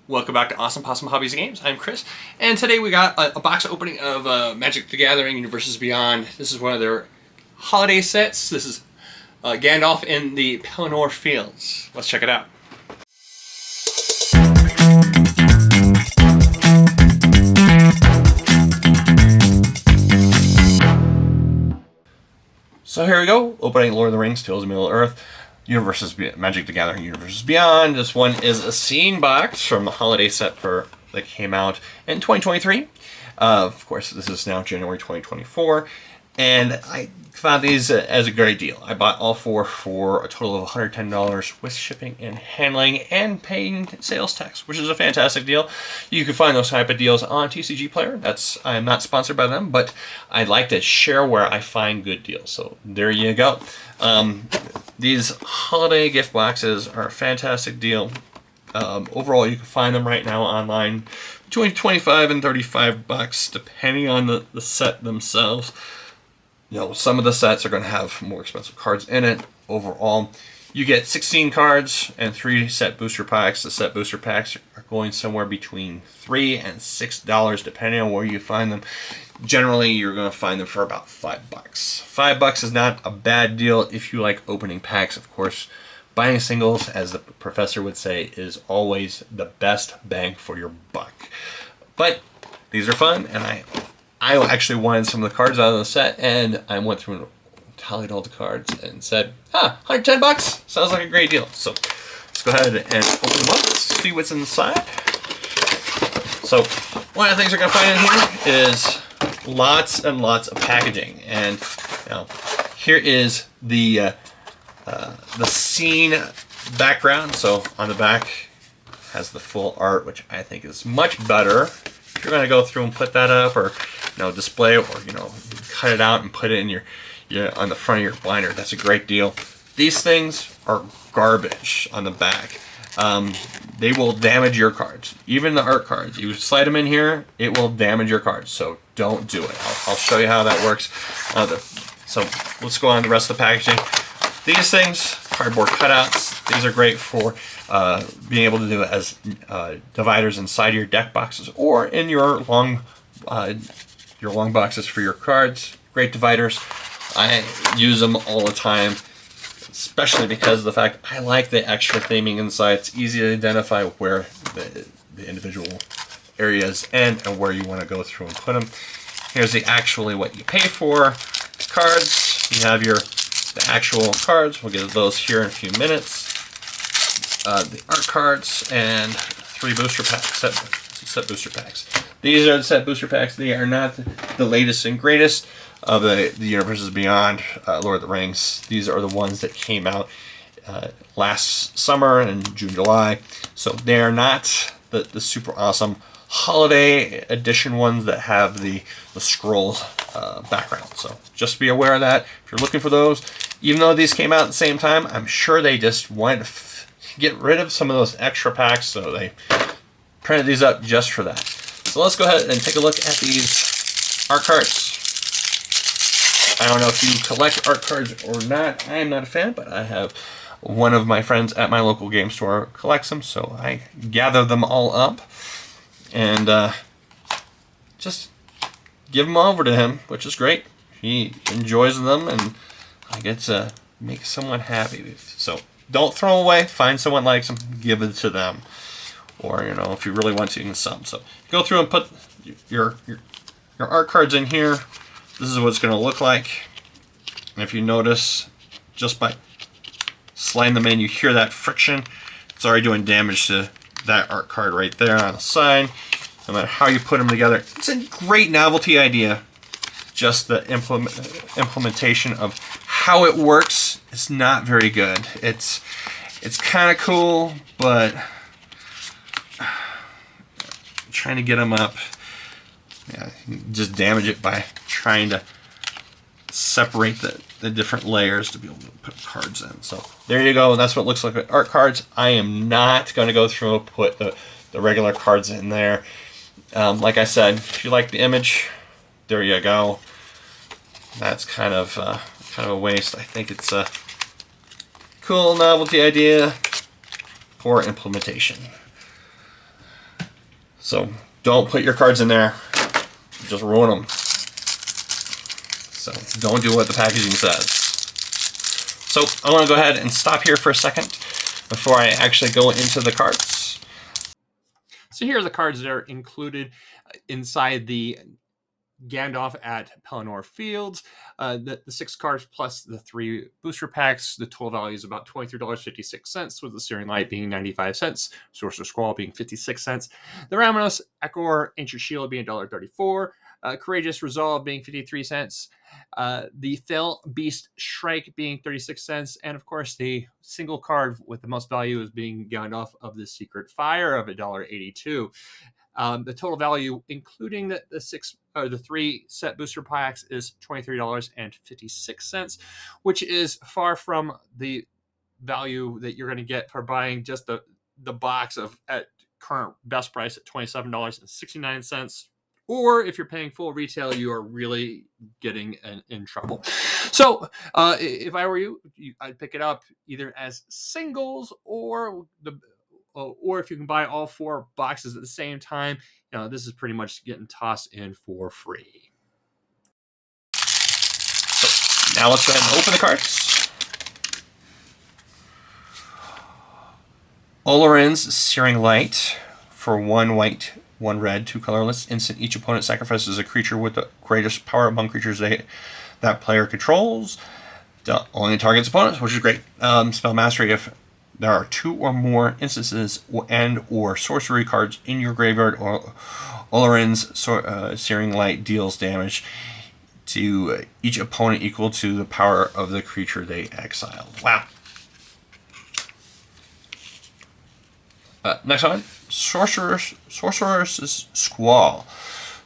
Welcome back to Awesome Possum Hobbies and Games. I'm Chris, and today we got a box opening of Magic the Gathering Universes Beyond. This is one of their holiday sets. This is Gandalf in the Pelennor Fields. Let's check it out. So here we go, opening Lord of the Rings, Tales of Middle-earth. Magic the Gathering Universes Beyond. This one is a scene box from the holiday set that came out in 2023. Of course, this is now January 2024, and I found these as a great deal. I bought all four for a total of $110 with shipping and handling and paying sales tax, which is a fantastic deal. You can find those type of deals on TCG Player. I'm not sponsored by them, but I like to share where I find good deals. So there you go. These holiday gift boxes are a fantastic deal. Overall, you can find them right now online between $25 and $35, depending on the set themselves. You know, some of the sets are going to have more expensive cards in it. Overall, you get 16 cards and 3 set booster packs. The set booster packs are going somewhere between $3 and $6, depending on where you find them. Generally, you're going to find them for about $5. $5 is not a bad deal if you like opening packs. Of course, buying singles, as the professor would say, is always the best bang for your buck. But these are fun, and I actually wanted some of the cards out of the set, and I went through and tallied all the cards and said, $110 sounds like a great deal. So let's go ahead and open them up, see what's inside. So one of the things you're going to find in here is lots and lots of packaging, and here is the scene background. So on the back has the full art, which I think is much better. If you're going to go through and put that up, or display it, or cut it out and put it in your on the front of your binder, that's a great deal. These things are garbage on the back. They will damage your cards, even the art cards. You slide them in here, it will damage your cards, so don't do it. I'll show you how that works. So let's go on the rest of the packaging. These things, cardboard cutouts, these are great for being able to do it as dividers inside your deck boxes or in your long boxes for your cards. Great dividers. I use them all the time, especially because of the fact I like the extra theming inside. It's easy to identify where the individual areas end and where you want to go through and put them. Here's actually what you pay for. Cards. You have the actual cards. We'll get those here in a few minutes. The art cards and 3 booster packs, set booster packs. These are the set booster packs. They are not the latest and greatest of the Universes Beyond Lord of the Rings. These are the ones that came out last summer in June, July. So they are not the super awesome holiday edition ones that have the scrolls background. So just be aware of that. If you're looking for those, even though these came out at the same time, I'm sure they just wanted to get rid of some of those extra packs, so they printed these up just for that. So let's go ahead and take a look at these art cards. I don't know if you collect art cards or not. I am not a fan, but I have one of my friends at my local game store collects them, so I gather them all up and just give them over to him, which is great. He enjoys them, and I get to make someone happy. So don't throw them away. Find someone likes them, give it to them. Or, if you really want to, you can sell them. So go through and put your art cards in here. This is what it's going to look like. And if you notice, just by sliding them in, you hear that friction. It's already doing damage to that art card right there on the side. No matter how you put them together, it's a great novelty idea. Just the implementation of how it works is not very good. It's kind of cool, but trying to get them up, just damage it by trying to separate the different layers to be able to put cards in. So there you go. That's what it looks like with art cards. I am not going to go through and put the regular cards in there. Like I said, if you like the image, there you go. That's kind of a waste. I think it's a cool novelty idea, poor implementation. So don't put your cards in there. Just ruin them. So don't do what the packaging says. So I want to go ahead and stop here for a second before I actually go into the cards. So here are the cards that are included inside the Gandalf at Pelennor Fields. The 6 cards plus the 3 booster packs. The total value is about $23.56, with the Searing Light being 95 cents, Sorcerer Scroll being 56 cents, the Ramanos Echo Ancient Shield being $1.34, Courageous Resolve being 53 cents, the Fell Beast Shrike being 36 cents, and of course the single card with the most value is being Gandalf of the Secret Fire of $1.82. The total value, including the 3 set booster packs, is $23.56, which is far from the value that you're going to get for buying just the box at current best price at $27.69. Or if you're paying full retail, you are really getting in trouble. So if I were you, I'd pick it up either as singles or if you can buy all 4 boxes at the same time. This is pretty much getting tossed in for free. So now let's go ahead and open the cards. Olorin's Searing Light for 1 white, 1 red, 2 colorless. Instant. Each opponent sacrifices a creature with the greatest power among creatures that player controls. Only targets opponents, which is great. Spell Mastery. If there are 2 or more instances and/or sorcery cards in your graveyard, or Olorin's Searing Light deals damage to each opponent equal to the power of the creature they exiled. Wow. Next one, Sorcerer's Squall.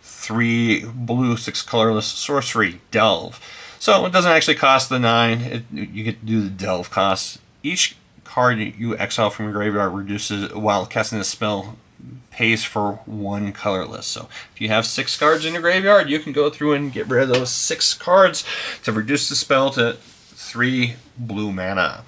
3 blue, 6 colorless sorcery, Delve. So it doesn't actually cost the 9. You get to do the Delve cost. Each card you exile from your graveyard reduces, while casting a spell, pays for 1 colorless. So if you have 6 cards in your graveyard, you can go through and get rid of those 6 cards to reduce the spell to 3 blue mana.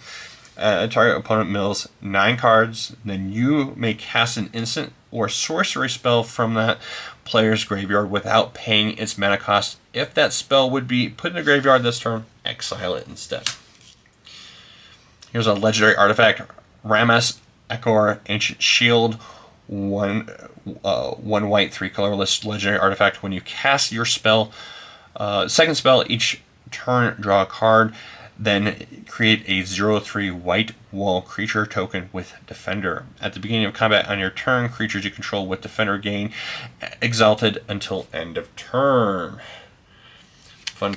Target opponent mills 9 cards, then you may cast an instant or sorcery spell from that player's graveyard without paying its mana cost. If that spell would be put in the graveyard this turn, exile it instead. Here's a legendary artifact, Ramanos Echo Ancient Shield, 1 white, 3 colorless legendary artifact. When you cast your spell, second spell each turn, draw a card. Then create a 0/3 white wall creature token with Defender. At the beginning of combat on your turn, creatures you control with Defender gain Exalted until end of turn. Fun.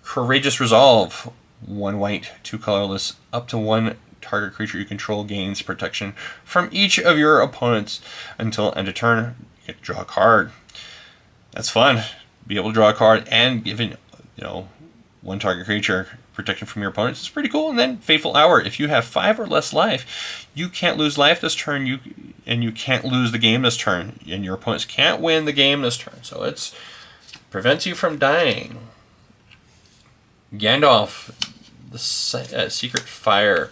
Courageous Resolve. 1 white, 2 colorless. Up to 1 target creature you control gains protection from each of your opponents until end of turn. You get to draw a card. That's fun. Be able to draw a card and giving 1 target creature protection from your opponents is pretty cool. And then Fateful Hour. If you have 5 or less life, you can't lose life this turn. You can't lose the game this turn, and your opponents can't win the game this turn. So it prevents you from dying. Gandalf, the Secret Fire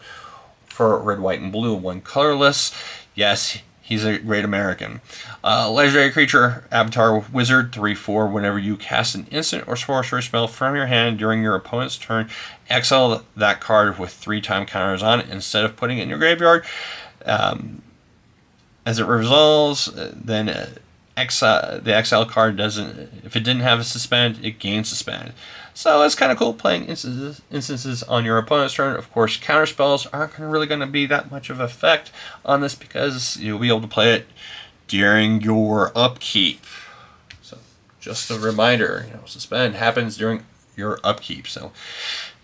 for red, white, and blue. 1 colorless. Yes, he's a great American. Legendary creature, Avatar Wizard, 3/4. Whenever you cast an instant or sorcery spell from your hand during your opponent's turn, exile that card with 3 time counters on it instead of putting it in your graveyard. As it resolves, then the exile card doesn't. If it didn't have a suspend, it gains suspend. So it's kind of cool playing instances on your opponent's turn. Of course, counter spells aren't really going to be that much of an effect on this because you'll be able to play it during your upkeep. So just a reminder, suspend happens during your upkeep, so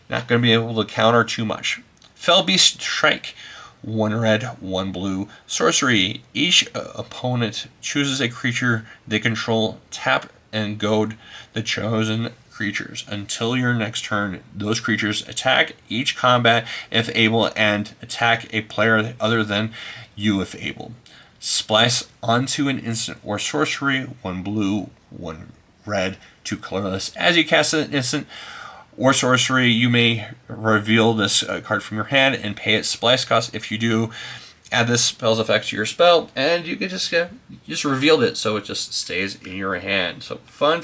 not going to be able to counter too much. Fell Beast Shrike. 1 red, 1 blue. Sorcery. Each opponent chooses a creature they control. Tap and goad the chosen creatures. Until your next turn, those creatures attack each combat if able and attack a player other than you if able. Splice onto an instant or sorcery. 1 blue, 1 red, 2 colorless. As you cast an instant or sorcery, you may reveal this card from your hand and pay its splice cost. If you do, add this spell's effect to your spell, and you can just revealed it, so it just stays in your hand. So fun.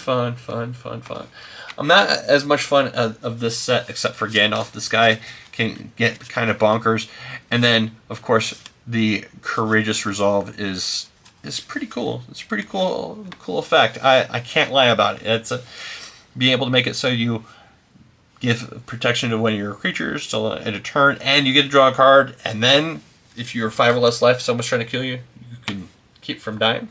I'm not as much fun of this set, except for Gandalf. This guy can get kind of bonkers, and then of course the Courageous Resolve is pretty cool. It's a pretty cool effect. I can't lie about it. It's being able to make it so you give protection to one of your creatures till at a turn, and you get to draw a card, and then if you're 5 or less life, someone's trying to kill you, you can keep from dying.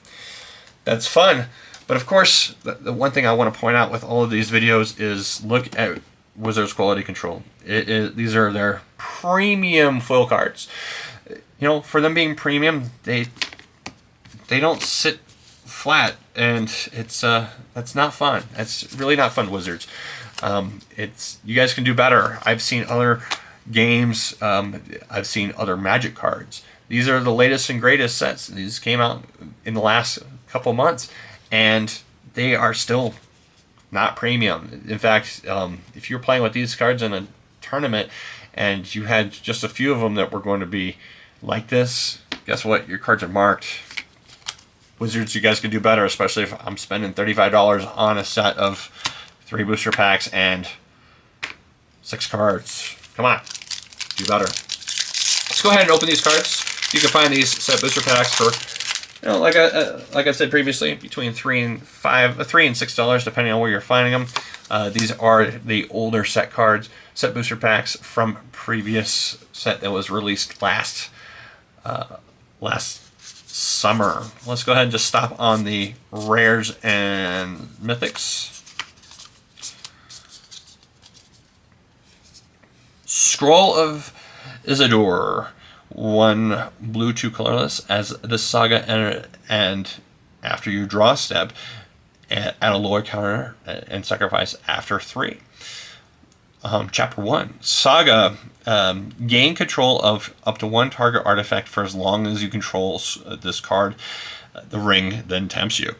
That's fun. But of course, the one thing I want to point out with all of these videos is look at Wizards quality control. These are their premium foil cards. You know, for them being premium, they don't sit flat, and it's that's not fun. That's really not fun, Wizards. You guys can do better. I've seen other games. I've seen other Magic cards. These are the latest and greatest sets. These came out in the last couple months, and they are still not premium. In fact, if you're playing with these cards in a tournament and you had just a few of them that were going to be like this, guess what? Your cards are marked. Wizards, you guys can do better, especially if I'm spending $35 on a set of 3 booster packs and 6 cards. Come on, do better. Let's go ahead and open these cards. You can find these set booster packs for, you know, like I said previously, between $3 and $6, depending on where you're finding them. These are the older set cards, set booster packs from previous set that was released last summer. Let's go ahead and just stop on the rares and mythics. Scroll of Isildur, 1 blue, 2 colorless. As this saga and after you draw a step, add a lower counter and sacrifice after 3. Chapter 1, Saga, gain control of up to 1 target artifact for as long as you control this card. The ring then tempts you.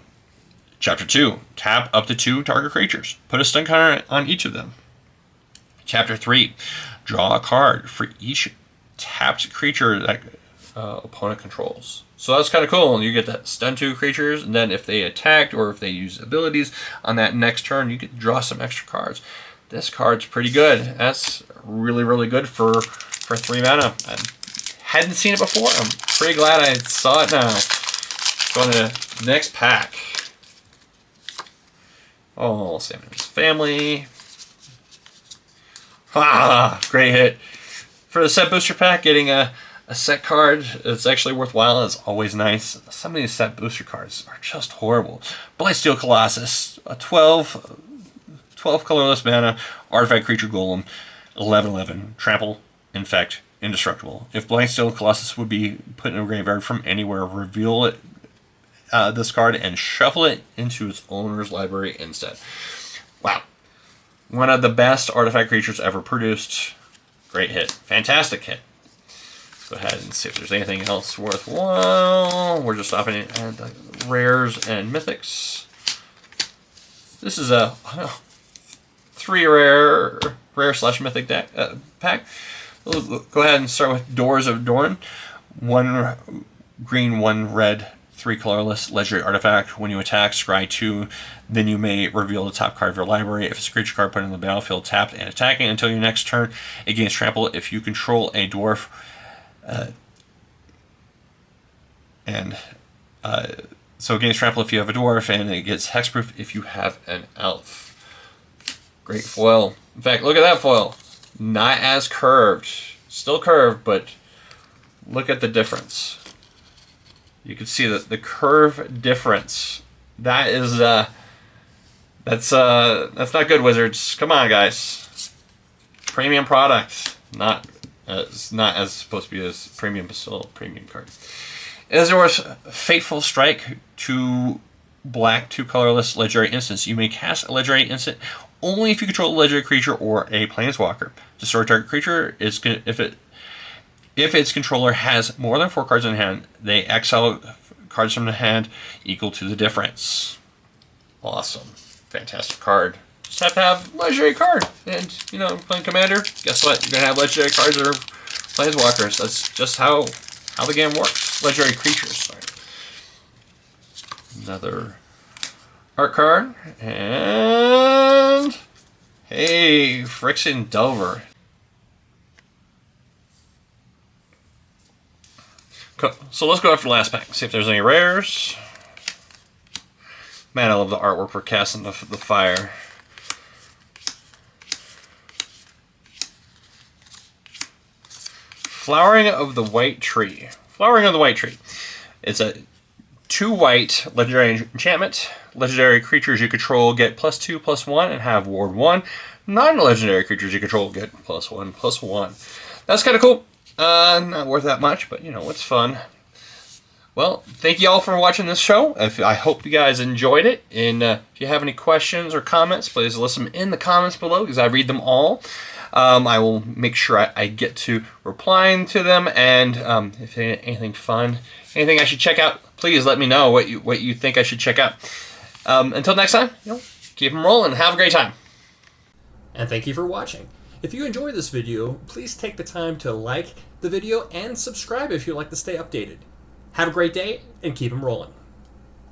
Chapter 2, tap up to 2 target creatures. Put a stun counter on each of them. Chapter 3, draw a card for each tapped creature that opponent controls. So that's kind of cool. You get to stun 2 creatures, and then if they attacked or if they use abilities on that next turn, you get to draw some extra cards. This card's pretty good. That's really good for 3 mana. I hadn't seen it before. I'm pretty glad I saw it now. Going to the next pack. Oh, Sammy's Family. Ah, great hit. For the set booster pack, getting a set card that's actually worthwhile is always nice. Some of these set booster cards are just horrible. Blightsteel Colossus, a 12 colorless mana, artifact creature golem, 11/11, trample, infect, indestructible. If Blightsteel Colossus would be put in a graveyard from anywhere, reveal it, this card, and shuffle it into its owner's library instead. Wow. One of the best artifact creatures ever produced. Great hit. Fantastic hit. Let's go ahead and see if there's anything else worthwhile. We're just stopping at rares and mythics. This is a 3 rare / mythic deck pack. We'll go ahead and start with Doors of Dorn. 1 green, 1 red, 3 colorless legendary artifact. When you attack, scry 2. Then you may reveal the top card of your library. If it's a creature card put in the battlefield, tapped and attacking until your next turn, it gains trample. If you control a dwarf, so it gains trample if you have a dwarf, and it gets hexproof if you have an elf. Great foil. In fact, look at that foil. Not as curved. Still curved, but look at the difference. You can see the curve difference. That is that's not good, Wizards. Come on, guys. Premium product. Not as supposed to be as premium, but still premium card. Izor's Fateful Strike, 2 black, 2 colorless legendary instants. You may cast a legendary instant only if you control a legendary creature or a planeswalker. Destroy target creature is if its controller has more than 4 cards in hand, they exile cards from the hand equal to the difference. Awesome. Fantastic card. just have to have legendary card. And, you know, playing Commander, guess what? You're going to have legendary cards that are Planeswalkers. That's just how the game works. Legendary creatures, sorry. Another art card. And hey, Friction Delver. So let's go after the last pack. See if there's any rares. Man, I love the artwork for casting the fire. Flowering of the White Tree. Flowering of the White Tree. It's a 2 white legendary enchantment. Legendary creatures you control get +2/+1 and have ward 1. Non-legendary creatures you control get +1/+1. That's kind of cool. Not worth that much, but you know, it's fun. Well, thank you all for watching this show. I hope you guys enjoyed it. And if you have any questions or comments, please list them in the comments below because I read them all. I will make sure I get to replying to them. And if anything fun, anything I should check out, please let me know what you think I should check out. Until next time, you know, keep them rolling. Have a great time. And thank you for watching. If you enjoyed this video, please take the time to like the video and subscribe if you'd like to stay updated. Have a great day and keep them rolling.